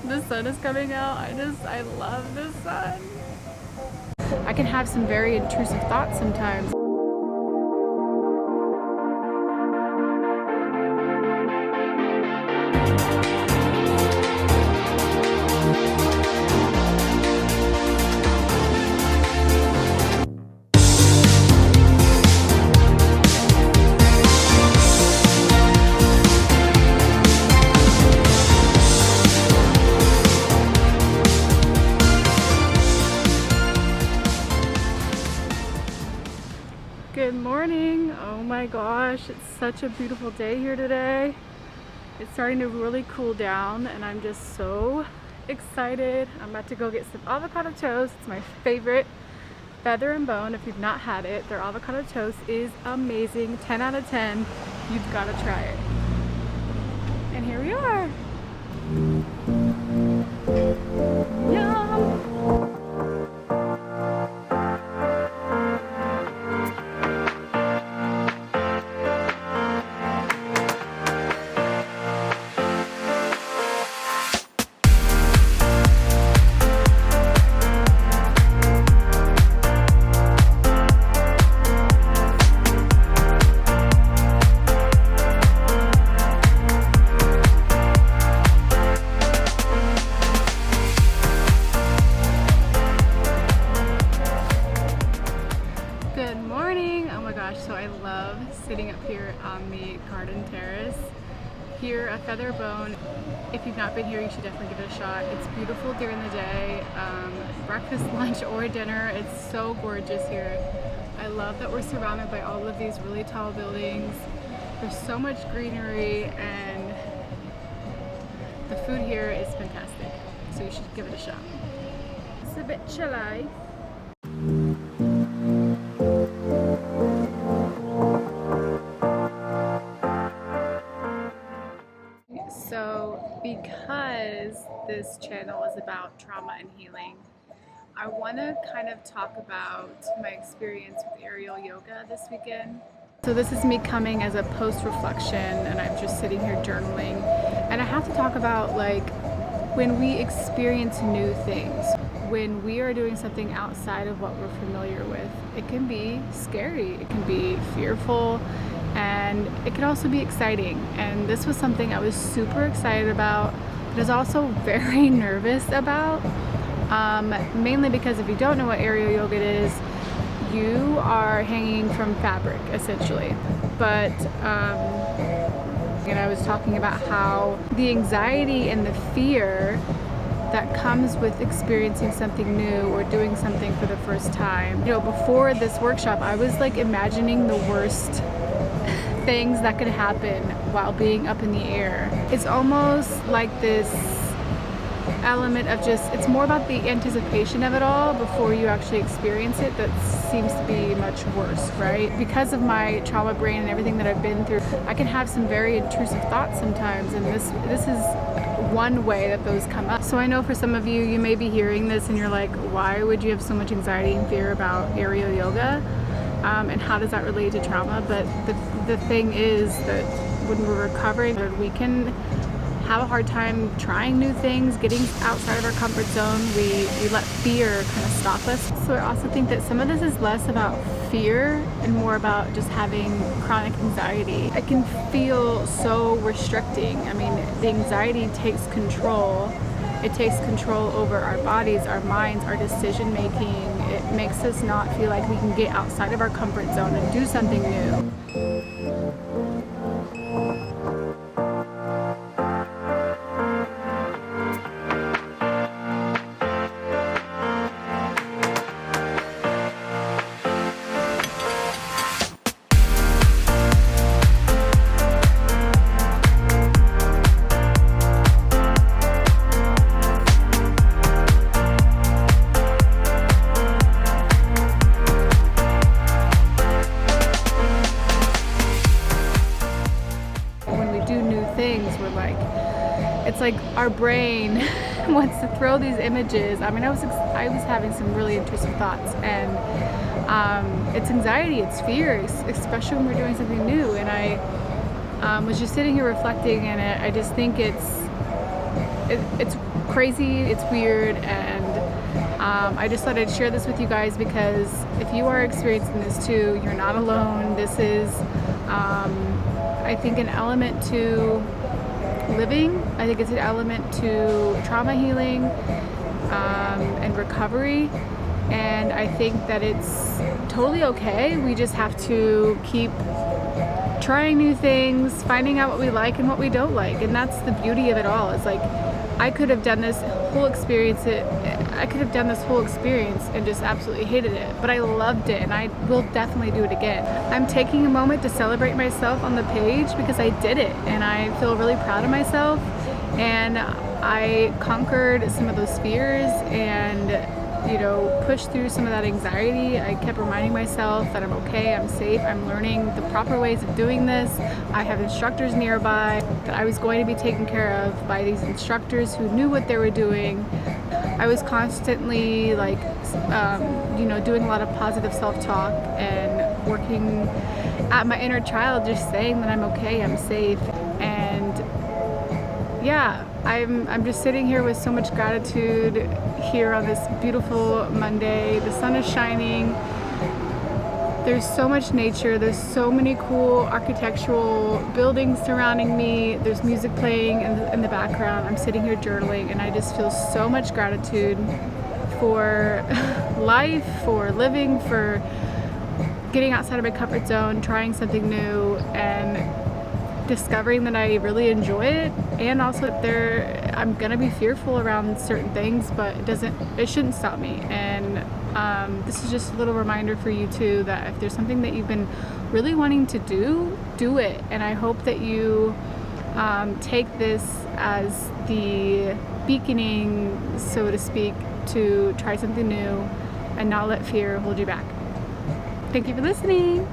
The sun is coming out. I love the sun. I can have some very intrusive thoughts sometimes. Good morning. Oh my gosh, it's such a beautiful day here today. It's starting to really cool down and I'm just so excited. I'm about to go get some avocado toast. It's my favorite, Feather and Bone. If you've not had it, their avocado toast is amazing. 10 out of 10. You've got to try it. And here we are. Yum! Good morning. Oh my gosh, so I love sitting up here on the garden terrace here at Feather Bone. If you've not been here, you should definitely give it a shot. It's beautiful during the day, breakfast, lunch, or dinner. It's so gorgeous here. I love that we're surrounded by all of these really tall buildings. There's so much greenery and the food here is fantastic. So you should give it a shot. It's a bit chilly. So because this channel is about trauma and healing, I want to kind of talk about my experience with aerial yoga this weekend. So this is me coming as a post-reflection and I'm just sitting here journaling, and I have to talk about like when we experience new things, when we are doing something outside of what we're familiar with. It can be scary, it can be fearful, and it can also be exciting. And this was something I was super excited about, but I was also very nervous about, mainly because if you don't know what aerial yoga is, you are hanging from fabric essentially. But and I was talking about how the anxiety and the fear that comes with experiencing something new or doing something for the first time. You know, before this workshop, I was like imagining the worst things that could happen while being up in the air. It's almost like this element of just, it's more about the anticipation of it all before you actually experience it that seems to be much worse, right? Because of my trauma brain and everything that I've been through, I can have some very intrusive thoughts sometimes, and this is one way that those come up. So I know for some of you, you may be hearing this and you're like, why would you have so much anxiety and fear about aerial yoga? And how does that relate to trauma? But the thing is that when we're recovering, we can have a hard time trying new things, getting outside of our comfort zone. We let fear kind of stop us. So I also think that some of this is less about fear and more about just having chronic anxiety. It can feel so restricting. I mean, the anxiety takes control. It takes control over our bodies, our minds, our decision making. It makes us not feel like we can get outside of our comfort zone and do something new. It's like our brain wants to throw these images. I mean, I was having some really intrusive thoughts, and it's anxiety, it's fear, especially when we're doing something new. And I was just sitting here reflecting, and I just think it's it's crazy, it's weird, and I just thought I'd share this with you guys because if you are experiencing this too, you're not alone. This is, I think, an element to living. I think it's an element to trauma healing and recovery. And I think that it's totally okay. We just have to keep trying new things, finding out what we like and what we don't like. And that's the beauty of it all. It's like, I could have done this whole experience and just absolutely hated it, but I loved it and I will definitely do it again. I'm taking a moment to celebrate myself on the page because I did it and I feel really proud of myself, and I conquered some of those fears and pushed through some of that anxiety. I kept reminding myself that I'm okay, I'm safe, I'm learning the proper ways of doing this. I have instructors nearby, that I was going to be taken care of by these instructors who knew what they were doing. I was constantly doing a lot of positive self-talk and working at my inner child, just saying that I'm okay, I'm safe. And yeah, I'm just sitting here with so much gratitude here on this beautiful Monday. The sun is shining. There's so much nature. There's so many cool architectural buildings surrounding me. There's music playing in the background. I'm sitting here journaling and I just feel so much gratitude for life, for living, for getting outside of my comfort zone, trying something new, and discovering that I really enjoy it. And also that I'm gonna be fearful around certain things, but it shouldn't stop me. And this is just a little reminder for you too, that if there's something that you've been really wanting to do it. And I hope that you take this as the beaconing, so to speak, to try something new and not let fear hold you back. Thank you for listening.